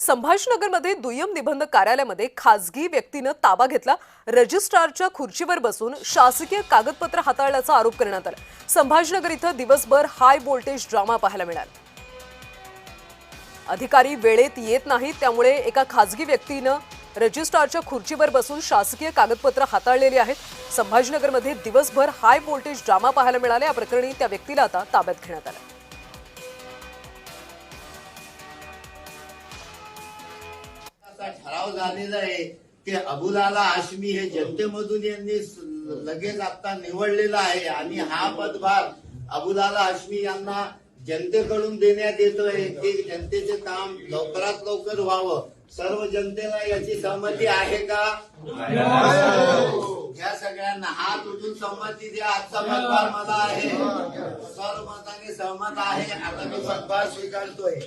संभाजीनगरमध्ये दुय्यम निबंधक कार्यालयामध्ये खासगी व्यक्तीनं ताबा घेतला। रजिस्ट्रारच्या खुर्चीवर बसून शासकीय कागदपत्र हाताळल्याचा आरोप करण्यात आला। संभाजीनगर इथं दिवसभर हाय व्होल्टेज ड्रामा पाहायला मिळाला। अधिकारी वेळेत येत नाहीत, त्यामुळे एका खासगी व्यक्तीनं रजिस्ट्रारच्या खुर्चीवर बसून शासकीय कागदपत्र हाताळलेली आहेत। संभाजीनगरमध्ये दिवसभर हाय व्होल्टेज ड्रामा पाहायला मिळाला। या प्रकरणी त्या व्यक्तीला आता ताब्यात घेण्यात आलं। ठराव झालेला आहे की अबुलाला हाशमी हे जनतेमधून यांनी लगेच आता निवडलेला आहे आणि हा पदभार अबुलाला हाशमी यांना जनतेकडून देण्यात येतोय की जनतेचे काम लवकरात लवकर व्हावं। सर्व जनतेला याची सहमती आहे का? या सगळ्यांना हात उठून सहमती द्या। आजचा पदभार मला आहे, सर्व मताने सहमत आहे। आता मी पदभार स्वीकारतोय।